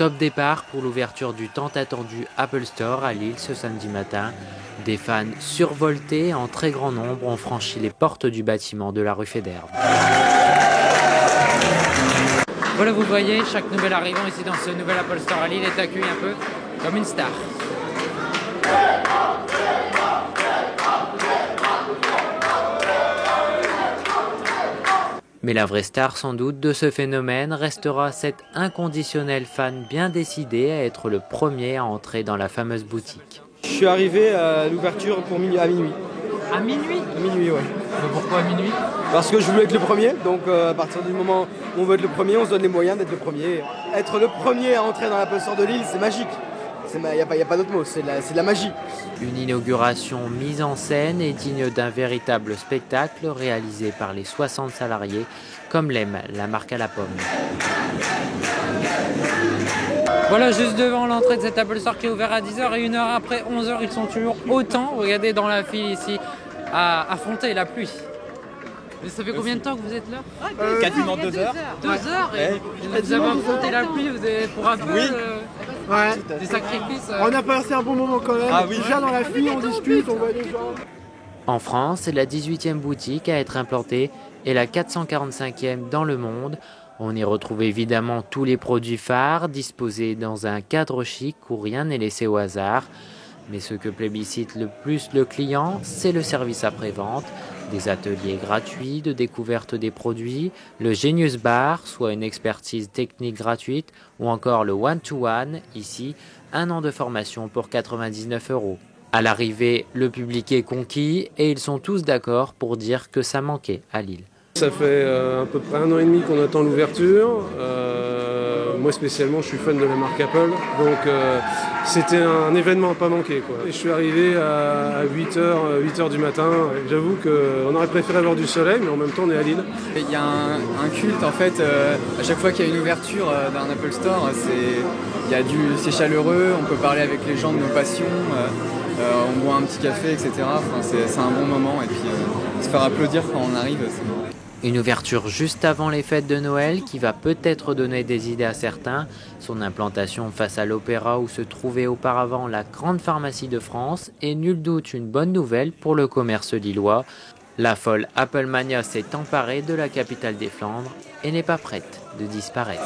Top départ pour l'ouverture du tant attendu Apple Store à Lille ce samedi matin. Des fans survoltés en très grand nombre ont franchi les portes du bâtiment de la rue Faidherbe. Voilà, vous voyez, chaque nouvel arrivant ici dans ce nouvel Apple Store à Lille est accueilli un peu comme une star. Mais la vraie star sans doute de ce phénomène restera cet inconditionnel fan bien décidé à être le premier à entrer dans la fameuse boutique. Je suis arrivé à l'ouverture à minuit. À minuit? À minuit, ouais. Mais pourquoi à minuit? Parce que je voulais être le premier, donc à partir du moment où on veut être le premier, on se donne les moyens d'être le premier. Être le premier à entrer dans l'Apple Store de Lille, c'est magique. Il n'y a pas d'autre mot, c'est de la magie. Une inauguration mise en scène et digne d'un véritable spectacle réalisé par les 60 salariés, comme l'aime la marque à la pomme. Voilà, juste devant l'entrée de cet Apple Store qui est ouvert à 10h et 1 heure après 11h, ils sont toujours autant, regardez dans la file ici, à affronter la pluie. Mais ça fait combien de temps que vous êtes là? Quasiment 2 heures. 2 heures et vous avez affronté la pluie, vous avez pour Apple des sacrifices. On a passé un bon moment quand même. Déjà dans la file, on discute, on voit les gens. En France, c'est la 18e boutique à être implantée et la 445e dans le monde. On y retrouve évidemment tous les produits phares disposés dans un cadre chic où rien n'est laissé au hasard. Mais ce que plébiscite le plus le client, c'est le service après-vente, des ateliers gratuits de découverte des produits, le Genius Bar, soit une expertise technique gratuite, ou encore le One-to-One, ici, 1 an de formation pour 99 €. À l'arrivée, le public est conquis et ils sont tous d'accord pour dire que ça manquait à Lille. Ça fait à peu près 1 an et demi qu'on attend l'ouverture. Moi spécialement, je suis fan de la marque Apple, donc c'était un événement à pas manquer, quoi. Et je suis arrivé à 8h du matin. J'avoue qu'on aurait préféré avoir du soleil, mais en même temps on est à Lille. Il y a un culte en fait, à chaque fois qu'il y a une ouverture d'un Apple Store, c'est chaleureux, on peut parler avec les gens de nos passions, on boit un petit café, etc. Enfin, c'est un bon moment et puis se faire applaudir quand on arrive, c'est marrant. Une ouverture juste avant les fêtes de Noël qui va peut-être donner des idées à certains. Son implantation face à l'Opéra où se trouvait auparavant la grande pharmacie de France est nul doute une bonne nouvelle pour le commerce lillois. La folle Apple Mania s'est emparée de la capitale des Flandres et n'est pas prête de disparaître.